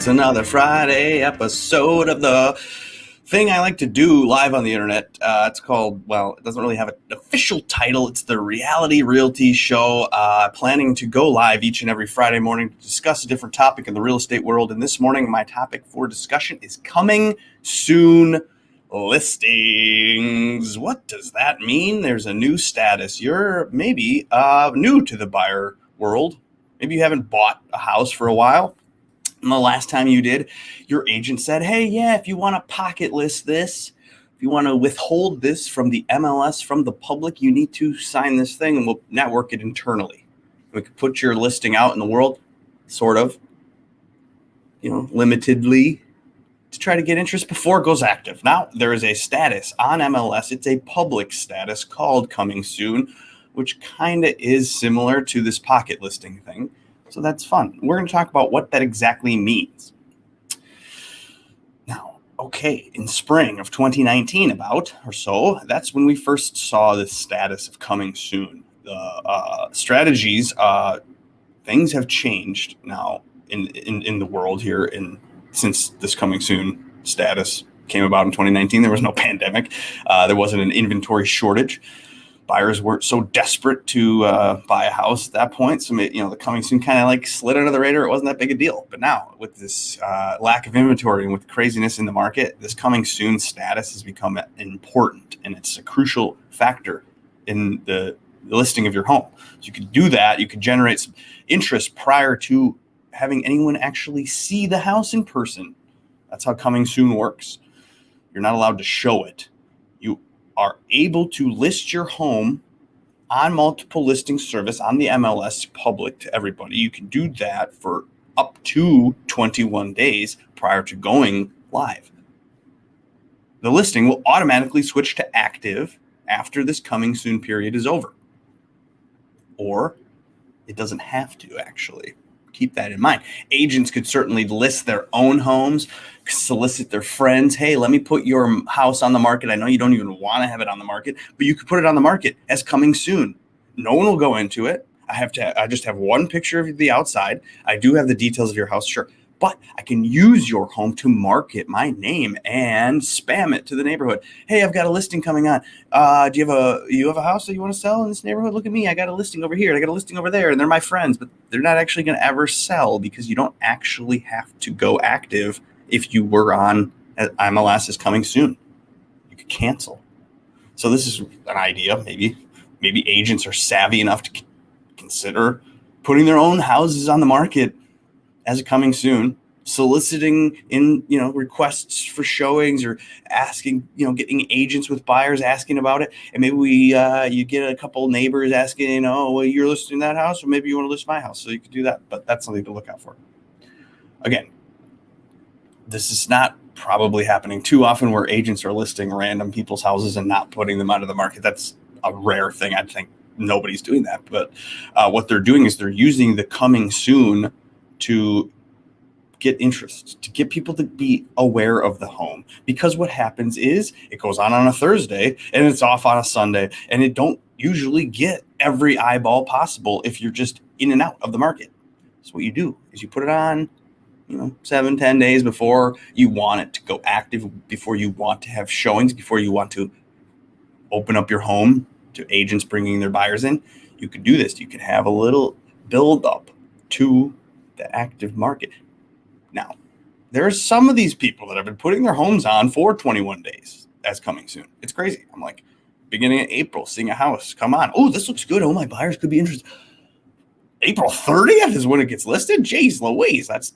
It's another Friday episode of the thing I like to do live on the internet. It's called, well, it doesn't really have an official title. It's the Realty show. Planning to go live each and every Friday morning to discuss a different topic in the real estate world. And this morning, my topic for discussion is coming soon listings. What does that mean? There's a new status. You're maybe new to the buyer world. Maybe you haven't bought a house for a while. And the last time you did, your agent said, hey, yeah, if you want to pocket list this, if you want to withhold this from the MLS, from the public, you need to sign this thing and we'll network it internally. We could put your listing out in the world, sort of, limitedly, to try to get interest before it goes active. Now, there is a status on MLS. It's a public status called Coming Soon, which kind of is similar to this pocket listing thing. So that's fun. We're going to talk about what that exactly means. Now, okay, in spring of 2019 about or so, that's when we first saw this status of coming soon. The strategies, things have changed now in the world here since this coming soon status came about in 2019. There was no pandemic. There wasn't an inventory shortage. Buyers weren't so desperate to buy a house at that point. So, the coming soon kind of like slid under the radar. It wasn't that big a deal. But now with this lack of inventory and with craziness in the market, this coming soon status has become important. And it's a crucial factor in the listing of your home. So you could do that. You could generate some interest prior to having anyone actually see the house in person. That's how coming soon works. You're not allowed to show it. You are able to list your home on multiple listing service on the MLS, public to everybody. You can do that for up to 21 days prior to going live. The listing will automatically switch to active after this coming soon period is over. Or it doesn't have to, actually. Keep that in mind. Agents could certainly list their own homes, solicit their friends. Hey, let me put your house on the market. I know you don't even want to have it on the market, but you could put it on the market as coming soon. No one will go into it. I just have one picture of the outside. I do have the details of your house, sure, but I can use your home to market my name and spam it to the neighborhood. Hey, I've got a listing coming on. Do you have a house that you want to sell in this neighborhood? Look at me. I got a listing over here. I got a listing over there, and they're my friends, but they're not actually going to ever sell because you don't actually have to go active if you were on MLS is coming soon. You could cancel. So this is an idea. Maybe agents are savvy enough to consider putting their own houses on the market as a coming soon, soliciting in, requests for showings or asking, getting agents with buyers asking about it. And maybe you get a couple neighbors asking, well, you're listing that house, or maybe you want to list my house. So you could do that, but that's something to look out for. Again, this is not probably happening too often where agents are listing random people's houses and not putting them onto the market. That's a rare thing. I think nobody's doing that, but what they're doing is they're using the coming soon to get interest, to get people to be aware of the home. Because what happens is it goes on a Thursday and it's off on a Sunday, and it don't usually get every eyeball possible if you're just in and out of the market. So what you do is you put it on 7-10 days before you want it to go active, before you want to have showings, before you want to open up your home to agents bringing their buyers in. You could do this. You could have a little build up to the active market. Now, there's some of these people that have been putting their homes on for 21 days as coming soon. It's crazy. I'm like, beginning of April, seeing a house come on. Oh, this looks good. Oh, my buyers could be interested. April 30th is when it gets listed. Jeez Louise, that's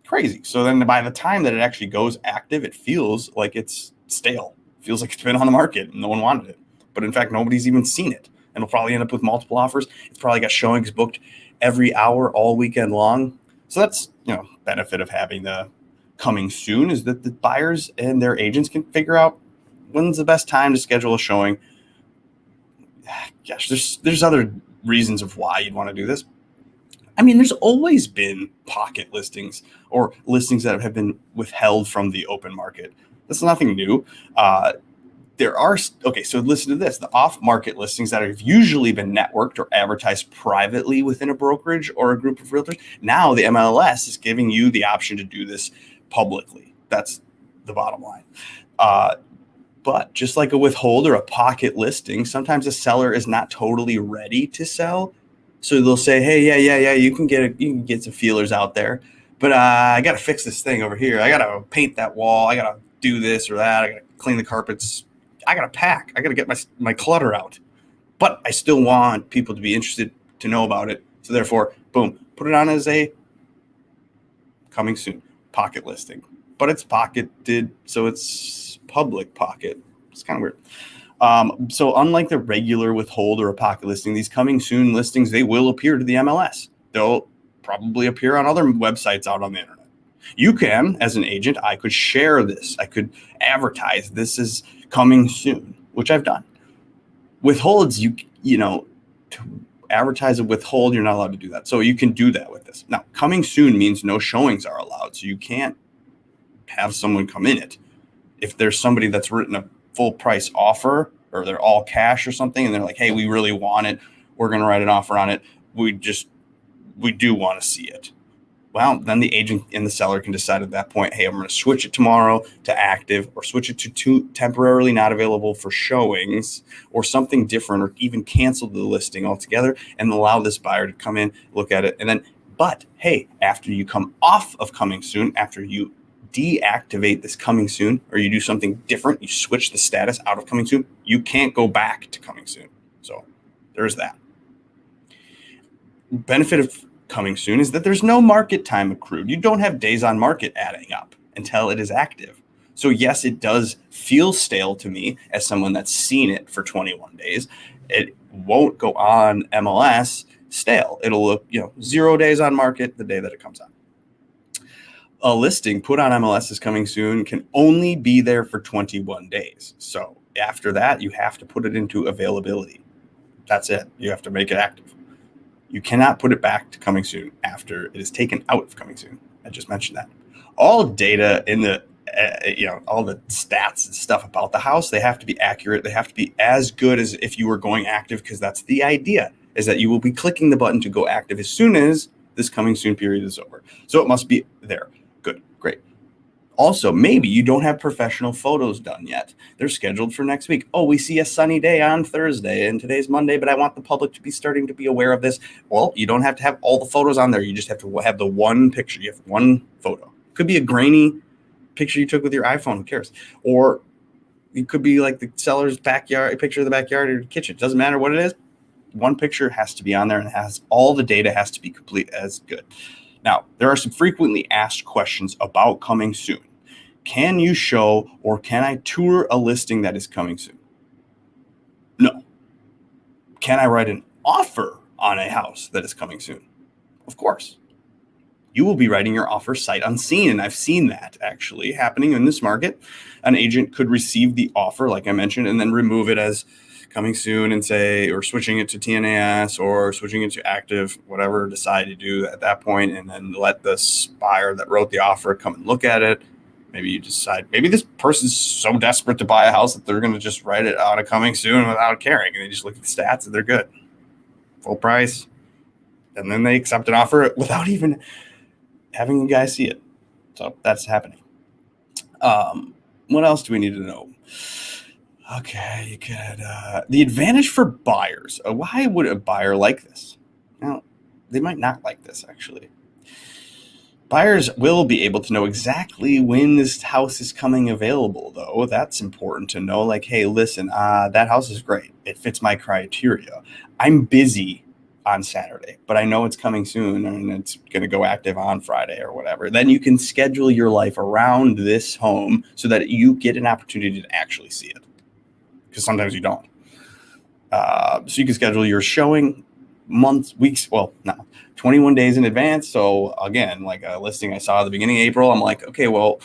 crazy. So then by the time that it actually goes active, it feels like it's stale. It feels like it's been on the market and no one wanted it. But in fact, nobody's even seen it. And it'll probably end up with multiple offers. It's probably got showings booked every hour all weekend long. So that's, benefit of having the coming soon is that the buyers and their agents can figure out when's the best time to schedule a showing. Gosh, there's other reasons of why you'd want to do this. I mean, there's always been pocket listings or listings that have been withheld from the open market. That's nothing new. there are, okay, so listen to this. The off-market listings that have usually been networked or advertised privately within a brokerage or a group of realtors, now the MLS is giving you the option to do this publicly. That's the bottom line. But just like a withhold or a pocket listing, sometimes a seller is not totally ready to sell. So they'll say, hey, yeah, you can get some feelers out there, but I got to fix this thing over here. I got to paint that wall. I got to do this or that. I got to clean the carpets. I got to pack. I got to get my clutter out. But I still want people to be interested to know about it. So therefore, boom, put it on as a coming soon pocket listing. But it's pocketed, so it's public pocket. It's kind of weird. So unlike the regular withhold or a pocket listing, these coming soon listings, they will appear to the MLS. They'll probably appear on other websites out on the internet. You can, as an agent, I could share this. I could advertise this is coming soon, which I've done. Withholds, you know, to advertise a withhold, you're not allowed to do that. So you can do that with this. Now, coming soon means no showings are allowed. So you can't have someone come in it. If there's somebody that's written a full price offer or they're all cash or something, and they're like, hey, we really want it, we're going to write an offer on it, we do want to see it. Well, then the agent and the seller can decide at that point, hey, I'm going to switch it tomorrow to active, or switch it to temporarily not available for showings, or something different, or even cancel the listing altogether and allow this buyer to come in, look at it. And then, but hey, after you come off of coming soon, after you deactivate this coming soon, or you do something different, you switch the status out of coming soon, you can't go back to coming soon. So there's that. Benefit of coming soon is that there's no market time accrued. You don't have days on market adding up until it is active. So yes, it does feel stale to me as someone that's seen it for 21 days. It won't go on MLS stale. It'll look, 0 days on market the day that it comes on. A listing put on MLS is coming soon can only be there for 21 days. So after that, you have to put it into availability. That's it. You have to make it active. You cannot put it back to coming soon after it is taken out of coming soon. I just mentioned that. All data in the, all the stats and stuff about the house, they have to be accurate. They have to be as good as if you were going active, because that's the idea, is that you will be clicking the button to go active as soon as this coming soon period is over. So it must be there. Good, great. Also, maybe you don't have professional photos done yet. They're scheduled for next week. Oh, we see a sunny day on Thursday and today's Monday, but I want the public to be starting to be aware of this. Well, you don't have to have all the photos on there. You just have to have the one picture. You have one photo. Could be a grainy picture you took with your iPhone. Who cares? Or it could be like the seller's backyard, a picture of the backyard or the kitchen. Doesn't matter what it is. One picture has to be on there, and it has all the data has to be complete as good. Now, there are some frequently asked questions about coming soon. Can you show, or can I tour a listing that is coming soon? No. Can I write an offer on a house that is coming soon? Of course. You will be writing your offer sight unseen, and I've seen that actually happening in this market. An agent could receive the offer, like I mentioned, and then remove it as coming soon and say, or switching it to TNAS or switching it to active, whatever decide to do at that point, and then let this buyer that wrote the offer come and look at it. Maybe you decide, maybe this person's so desperate to buy a house that they're going to just write it out of coming soon without caring. And they just look at the stats and they're good. Full price. And then they accept an offer without even having you guys see it. So that's happening. What else do we need to know? Okay, you could, the advantage for buyers. Why would a buyer like this? Now, they might not like this, actually. Buyers will be able to know exactly when this house is coming available, though. That's important to know. Like, hey, listen, that house is great. It fits my criteria. I'm busy on Saturday, but I know it's coming soon and it's going to go active on Friday or whatever. Then you can schedule your life around this home so that you get an opportunity to actually see it, because sometimes you don't. So you can schedule your showing months, weeks, 21 days in advance. So again, like a listing I saw at the beginning of April, I'm like, okay, well,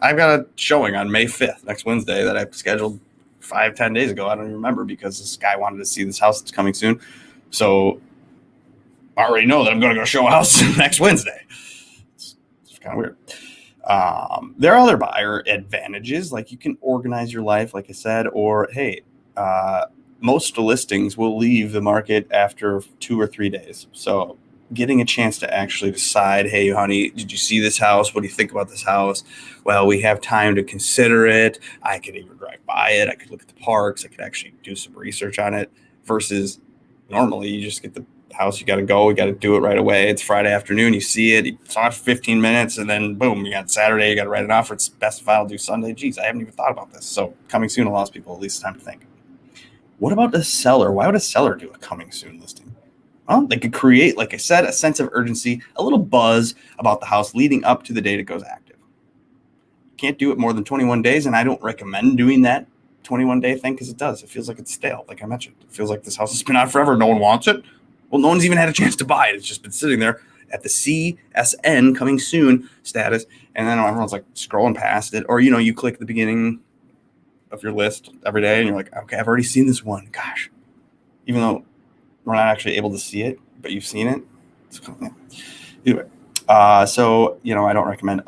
I've got a showing on May 5th, next Wednesday, that I scheduled 5-10 days ago. I don't even remember, because this guy wanted to see this house that's coming soon. So I already know that I'm going to go show a house next Wednesday. It's kind of weird. There are other buyer advantages, like you can organize your life, like I said, or hey, most listings will leave the market after 2 or 3 days. So getting a chance to actually decide, hey, honey, did you see this house? What do you think about this house? Well, we have time to consider it. I could even drive by it. I could look at the parks. I could actually do some research on it versus normally you just get the house, you got to go, you got to do it right away. It's Friday afternoon, you see it, you saw it for 15 minutes, and then boom, you got Saturday, you got to write an offer. It's best if I'll do Sunday. Geez, I haven't even thought about this. So coming soon allows people at least time to think. What about the seller? Why would a seller do a coming soon listing? Well, they could create, like I said, a sense of urgency, a little buzz about the house leading up to the date it goes active. You can't do it more than 21 days, and I don't recommend doing that 21-day thing because it feels like it's stale. Like I mentioned, it feels like this house has been on forever. No one wants it. Well, no one's even had a chance to buy it. It's just been sitting there at the CSN coming soon status. And then everyone's like scrolling past it. Or, you click the beginning of your list every day and you're like, okay, I've already seen this one. Gosh, even though we're not actually able to see it, but you've seen it. Either way. So, I don't recommend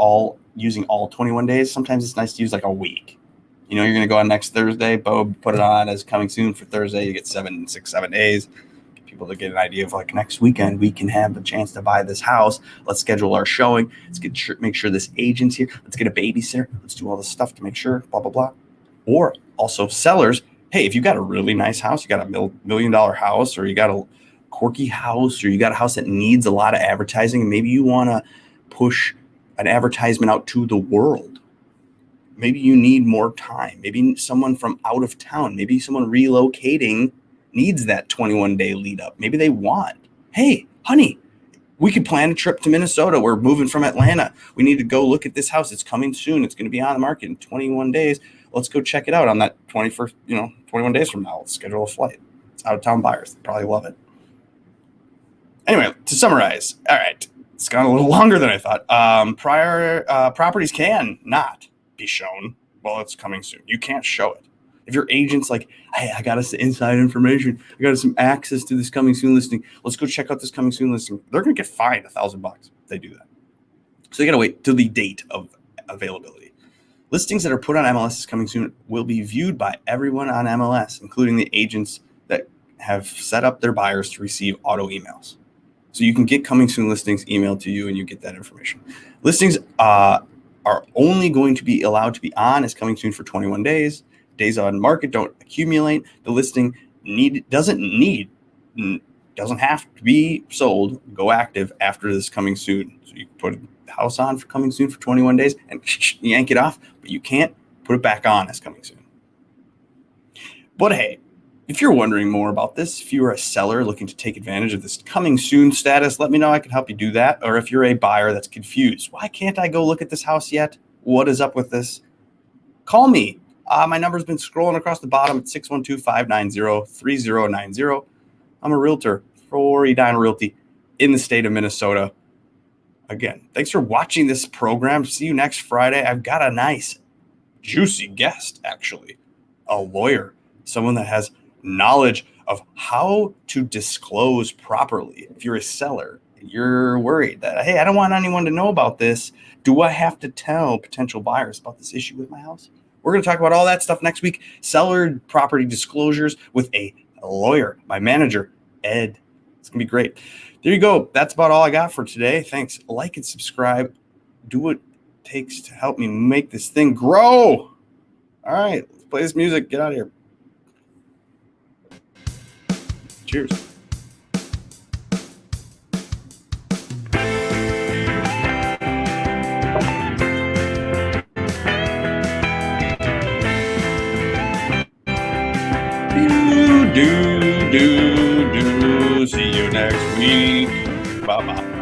using all 21 days. Sometimes it's nice to use like a week. You're going to go on next Thursday, boom, put it on as coming soon for Thursday. You get 7 days. People to get an idea of like next weekend we can have a chance to buy this house. Let's schedule our showing. Let's make sure this agent's here. Let's get a babysitter. Let's do all this stuff to make sure. Blah blah blah. Or also sellers. Hey, if you got a really nice house, you got a $1 million house, or you got a quirky house, or you got a house that needs a lot of advertising, and maybe you want to push an advertisement out to the world. Maybe you need more time. Maybe someone from out of town. Maybe someone relocating needs that 21-day lead up. Maybe they want, hey, honey, we could plan a trip to Minnesota. We're moving from Atlanta. We need to go look at this house. It's coming soon. It's going to be on the market in 21 days. Let's go check it out on that 21st, 21 days from now. Let's schedule a flight. It's out of town buyers. They probably love it. Anyway, to summarize, all right, it's gone a little longer than I thought. Properties can not be shown while it's coming soon. You can't show it. If your agent's like, hey, I got us the inside information, I got us some access to this coming soon listing, let's go check out this coming soon listing, they're going to get fined $1,000 if they do that. So you got to wait till the date of availability. Listings that are put on MLS as coming soon will be viewed by everyone on MLS, including the agents that have set up their buyers to receive auto emails. So you can get coming soon listings emailed to you and you get that information. Listings are only going to be allowed to be on as coming soon for 21 days. Days on market don't accumulate. The listing doesn't have to be sold, go active after this coming soon. So you can put the house on for coming soon for 21 days and yank it off, but you can't put it back on as coming soon. But hey, if you're wondering more about this, if you're a seller looking to take advantage of this coming soon status, let me know. I can help you do that. Or if you're a buyer that's confused, why can't I go look at this house yet? What is up with this? Call me. My number's been scrolling across the bottom at 612-590-3090. I'm a realtor for Edina Realty in the state of Minnesota. Again, thanks for watching this program. See you next Friday. I've got a nice, juicy guest, actually, a lawyer, someone that has knowledge of how to disclose properly. If you're a seller, you're worried that, hey, I don't want anyone to know about this. Do I have to tell potential buyers about this issue with my house? We're going to talk about all that stuff next week. Seller property disclosures with a lawyer, my manager, Ed. It's going to be great. There you go. That's about all I got for today. Thanks. Like and subscribe. Do what it takes to help me make this thing grow. All right. Let's play this music. Get out of here. Cheers. Do. See you next week. Bye-bye.